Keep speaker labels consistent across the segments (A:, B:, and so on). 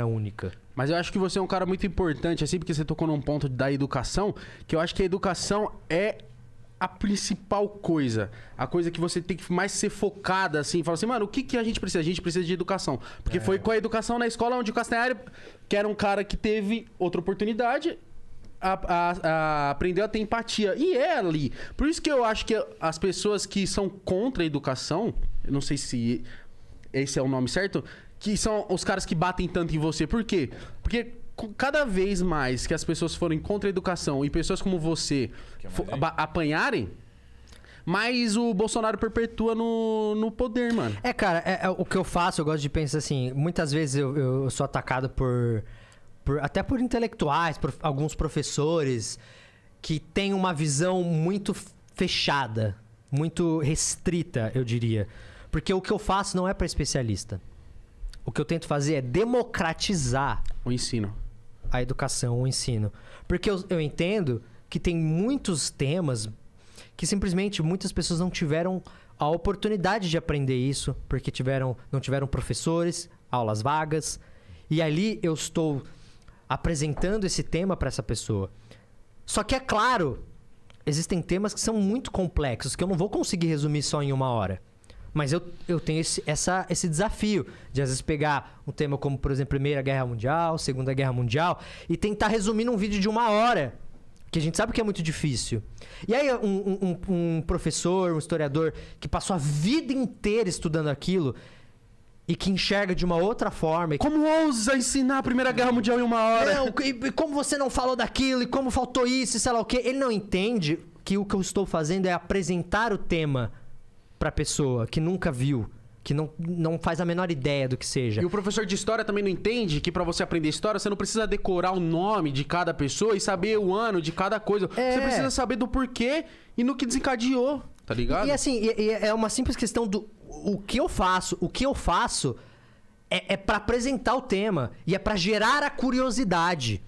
A: linha única.
B: Mas eu acho que você é um cara muito importante, assim, porque você tocou num ponto da educação, que eu acho que a educação é a principal coisa. A coisa que você tem que mais ser focada, assim. Falar assim, mano, o que a gente precisa? A gente precisa de educação. Porque foi com a educação na escola onde o Castanhari, que era um cara que teve outra oportunidade, aprendeu a ter empatia. E é ali. Por isso que eu acho que as pessoas que são contra a educação, eu não sei se esse é o nome certo, que são os caras que batem tanto em você. Por quê? Porque cada vez mais que as pessoas forem contra a educação e pessoas como você apanharem, mais o Bolsonaro perpetua no poder, mano.
A: Cara, o que eu faço, eu gosto de pensar assim, muitas vezes eu sou atacado até por intelectuais, por alguns professores que têm uma visão muito fechada, muito restrita, eu diria. Porque o que eu faço não é para especialista. O que eu tento fazer é democratizar
B: o ensino.
A: A educação, o ensino. Porque eu entendo que tem muitos temas que simplesmente muitas pessoas não tiveram a oportunidade de aprender isso, porque não tiveram professores, aulas vagas. E ali eu estou apresentando esse tema para essa pessoa. Só que é claro, existem temas que são muito complexos, que eu não vou conseguir resumir só em 1 hora. Mas eu tenho esse desafio de, às vezes, pegar um tema como, por exemplo, Primeira Guerra Mundial, Segunda Guerra Mundial, e tentar resumir num vídeo de 1 hora, que a gente sabe que é muito difícil. E aí um professor, um historiador, que passou a vida inteira estudando aquilo e que enxerga de uma outra forma...
B: Como ousa ensinar a Primeira Guerra Mundial em 1 hora?
A: Não, e como você não falou daquilo, e como faltou isso, e sei lá o quê. Ele não entende que o que eu estou fazendo é apresentar o tema pra pessoa que nunca viu, que não faz a menor ideia do que seja.
B: E o professor de história também não entende que pra você aprender história, você não precisa decorar o nome de cada pessoa e saber o ano de cada coisa. Você precisa saber do porquê e no que desencadeou, tá ligado?
A: E assim, é uma simples questão do o que eu faço. O que eu faço é pra apresentar o tema e é pra gerar a curiosidade.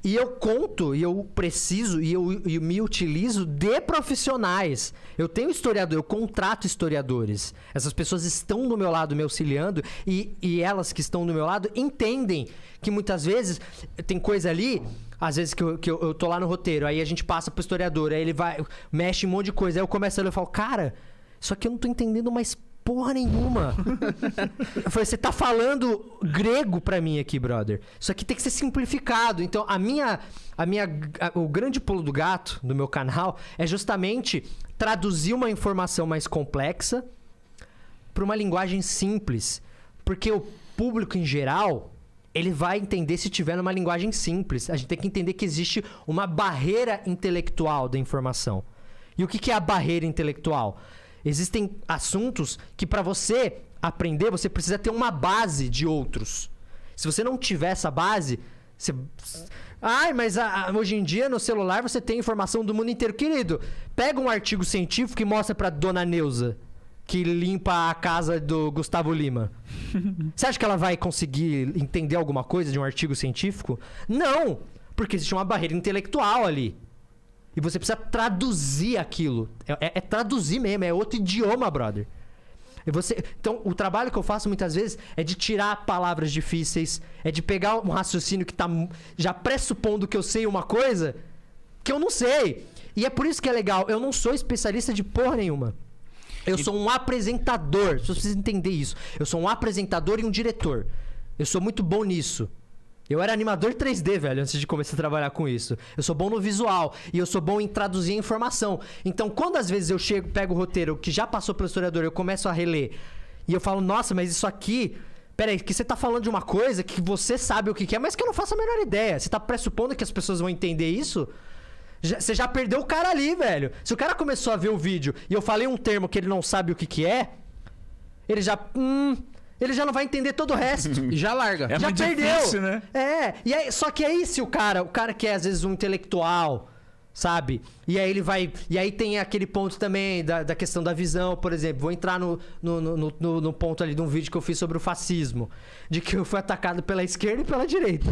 A: E eu conto, e eu preciso, e eu me utilizo de profissionais. Eu tenho historiador, eu contrato historiadores. Essas pessoas estão do meu lado me auxiliando e elas que estão do meu lado entendem que muitas vezes tem coisa ali, às vezes que eu tô lá no roteiro, aí a gente passa pro historiador, aí ele vai, mexe um monte de coisa, aí eu começo a ler e falo, cara, isso aqui eu não tô entendendo mais porra nenhuma. Eu falei, você tá falando grego pra mim aqui, brother. Isso aqui tem que ser simplificado. Então, o grande pulo do gato do meu canal é justamente traduzir uma informação mais complexa pra uma linguagem simples. Porque o público em geral, ele vai entender se tiver numa linguagem simples. A gente tem que entender que existe uma barreira intelectual da informação. E o que é a barreira intelectual? Existem assuntos que para você aprender, você precisa ter uma base de outros. Se você não tiver essa base, você... mas hoje em dia no celular você tem informação do mundo inteiro. Querido, pega um artigo científico e mostra pra Dona Neuza, que limpa a casa do Gustavo Lima. Você acha que ela vai conseguir entender alguma coisa de um artigo científico? Não! Porque existe uma barreira intelectual ali. E você precisa traduzir aquilo. É traduzir mesmo, é outro idioma, brother. Então, o trabalho que eu faço muitas vezes é de tirar palavras difíceis, é de pegar um raciocínio que tá já pressupondo que eu sei uma coisa que eu não sei. E é por isso que é legal. Eu não sou especialista de porra nenhuma. Eu sou um apresentador. Você precisa entender isso. Eu sou um apresentador e um diretor. Eu sou muito bom nisso. Eu era animador 3D, velho, antes de começar a trabalhar com isso. Eu sou bom no visual e eu sou bom em traduzir a informação. Então, quando às vezes eu pego o roteiro que já passou pelo historiador, eu começo a reler e eu falo, nossa, mas isso aqui... Peraí, que você tá falando de uma coisa que você sabe o que é, mas que eu não faço a menor ideia. Você tá pressupondo que as pessoas vão entender isso? Você já perdeu o cara ali, velho. Se o cara começou a ver o vídeo e eu falei um termo que ele não sabe o que é, ele já... ele já não vai entender todo o resto.
B: E já larga.
A: Já
C: muito
A: perdeu.
C: Difícil, né?
A: E aí, só que aí se o cara que é às vezes um intelectual, sabe? E aí ele vai... E aí tem aquele ponto também da questão da visão, por exemplo. Vou entrar no ponto ali de um vídeo que eu fiz sobre o fascismo. De que eu fui atacado pela esquerda e pela direita.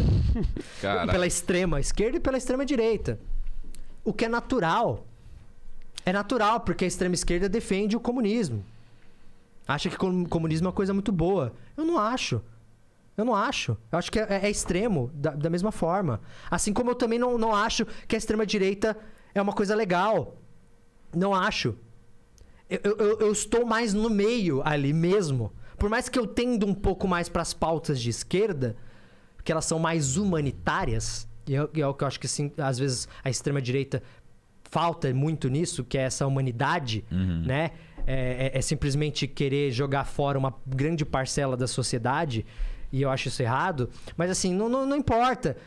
C: Caraca.
A: Pela extrema esquerda e pela extrema direita. O que é natural. É natural, porque a extrema esquerda defende o comunismo. Acha que comunismo é uma coisa muito boa. Eu não acho. Eu não acho. Eu acho que é extremo da mesma forma. Assim como eu também não acho que a extrema-direita é uma coisa legal. Não acho. Eu estou mais no meio ali mesmo. Por mais que eu tendo um pouco mais para as pautas de esquerda, que elas são mais humanitárias, e é o que eu acho que, assim, às vezes, a extrema-direita falta muito nisso, que é essa humanidade, né? É simplesmente querer jogar fora uma grande parcela da sociedade, e eu acho isso errado. Mas, assim, não importa.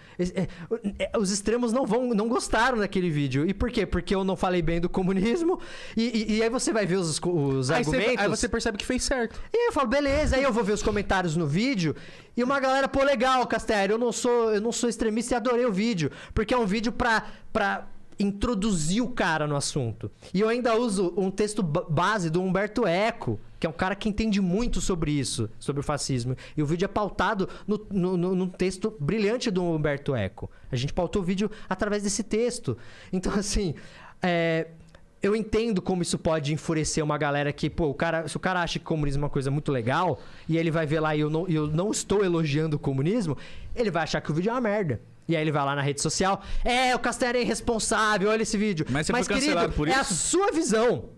A: Os extremos não gostaram daquele vídeo. E por quê? Porque eu não falei bem do comunismo, e aí você vai ver os argumentos...
B: Aí você percebe que fez certo.
A: E eu falo, beleza, aí eu vou ver os comentários no vídeo, e uma galera, pô, legal, Castelli, eu não sou extremista e adorei o vídeo, porque é um vídeo pra introduzir o cara no assunto. E eu ainda uso um texto base do Humberto Eco, que é um cara que entende muito sobre isso, sobre o fascismo. E o vídeo é pautado num texto brilhante do Humberto Eco. A gente pautou o vídeo através desse texto. Então, assim, eu entendo como isso pode enfurecer uma galera que, pô, se o cara acha que o comunismo é uma coisa muito legal, e ele vai ver lá e eu não estou elogiando o comunismo, ele vai achar que o vídeo é uma merda. E aí ele vai lá na rede social, o Castelli é irresponsável, olha esse vídeo.
C: Mas você foi cancelado
A: querido,
C: por isso?
A: É a sua visão.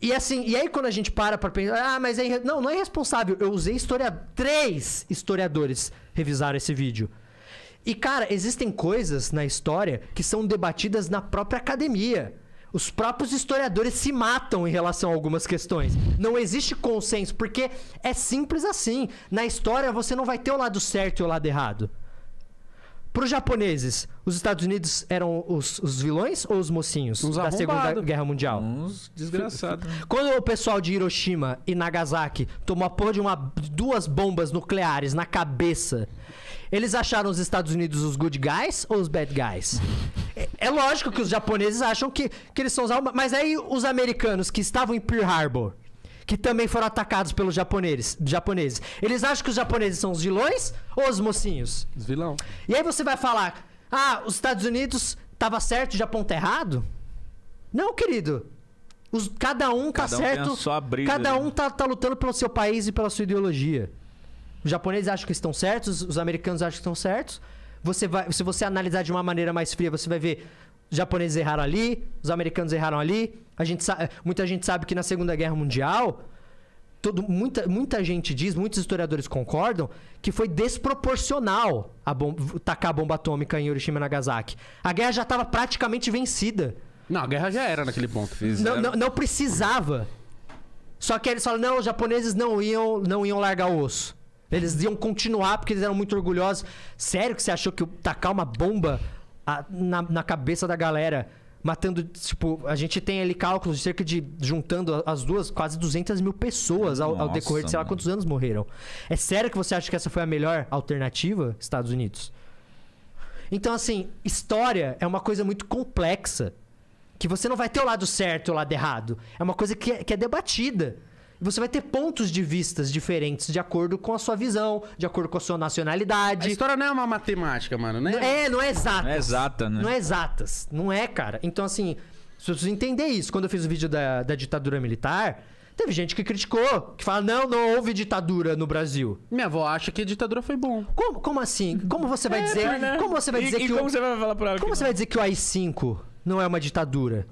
A: E assim, e aí quando a gente para pra pensar, mas não é irresponsável. Eu usei 3 historiadores revisaram esse vídeo. E, cara, existem coisas na história que são debatidas na própria academia. Os próprios historiadores se matam em relação a algumas questões. Não existe consenso, porque é simples assim. Na história, você não vai ter o lado certo e o lado errado. Para os japoneses, os Estados Unidos eram os vilões ou os mocinhos da Segunda Guerra Mundial?
C: Uns desgraçados.
A: Quando o pessoal de Hiroshima e Nagasaki tomou a porra de 2 bombas nucleares na cabeça, eles acharam os Estados Unidos os good guys ou os bad guys? É lógico que os japoneses acham que eles são os... Mas aí os americanos que estavam em Pearl Harbor, que também foram atacados pelos japoneses, eles acham que os japoneses são os vilões ou os mocinhos?
B: Os vilão.
A: E aí você vai falar, os Estados Unidos tava certo e o Japão tá errado? Não, querido. Cada um tá certo.
C: Tem a sua brisa,
A: cada um tá lutando pelo seu país e pela sua ideologia. Os japoneses acham que estão certos, os americanos acham que estão certos. Se você analisar de uma maneira mais fria, você vai ver os japoneses erraram ali, os americanos erraram ali. Muita gente sabe que na Segunda Guerra Mundial, muita gente diz, muitos historiadores concordam, que foi desproporcional tacar a bomba atômica em Hiroshima e Nagasaki. A guerra já estava praticamente vencida.
B: Não, a guerra já era naquele ponto.
A: Não precisava. Só que eles falam, não, os japoneses não iam largar o osso. Eles iam continuar porque eles eram muito orgulhosos. Sério que você achou que tacar uma bomba na cabeça da galera, matando, tipo, a gente tem ali cálculos de cerca de, juntando as duas, quase 200 mil pessoas ao decorrer de sei lá quantos anos morreram. É sério que você acha que essa foi a melhor alternativa, Estados Unidos? Então, assim, história é uma coisa muito complexa, que você não vai ter o lado certo e o lado errado. É uma coisa que é debatida. Você vai ter pontos de vistas diferentes de acordo com a sua visão, de acordo com a sua nacionalidade.
B: A história não é uma matemática, mano, né?
A: Não é exatas.
C: Não é exata, né?
A: Não é exatas. Não é, cara. Então, assim, você precisa entender isso. Quando eu fiz o vídeo da ditadura militar, teve gente que criticou, que fala, não houve ditadura no Brasil.
B: Minha avó acha que a ditadura foi bom.
A: Como assim? Como você vai dizer...
C: Né?
A: Como você vai dizer que...
C: Como você vai falar pra ela
A: Como você vai dizer que o AI-5 não é uma ditadura?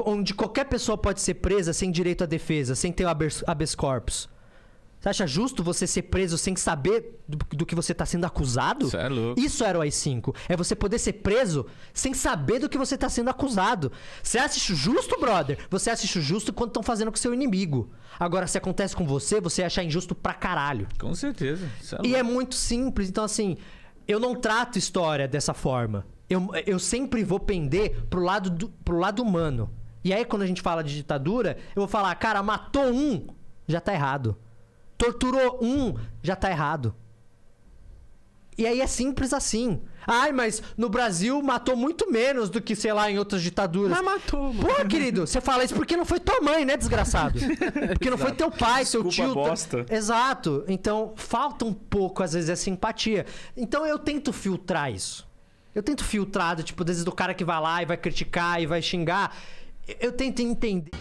A: Onde qualquer pessoa pode ser presa sem direito à defesa, sem ter o habeas corpus. Você acha justo você ser preso sem saber do que você está sendo acusado?
C: Isso é louco.
A: Isso era o AI-5. É você poder ser preso sem saber do que você está sendo acusado. Você acha isso justo, brother? Você acha isso justo quando estão fazendo com seu inimigo. Agora, se acontece com você, você acha injusto pra caralho.
C: Com certeza. Isso
A: E é muito simples. Então, assim, eu não trato história dessa forma. Eu sempre vou pender pro lado humano. E aí, quando a gente fala de ditadura, eu vou falar, cara, matou um, já tá errado. Torturou um, já tá errado. E aí é simples assim. Ai, mas no Brasil matou muito menos do que, sei lá, em outras ditaduras.
B: Mas matou, mano.
A: Pô, querido, você fala isso porque não foi tua mãe, né, desgraçado? Porque não foi teu pai, seu tio.
C: Bosta.
A: Exato. Então, falta um pouco, às vezes, essa empatia. Então, eu tento filtrar isso. Eu tento filtrar, tipo, às vezes do cara que vai lá e vai criticar e vai xingar. Eu tento entender.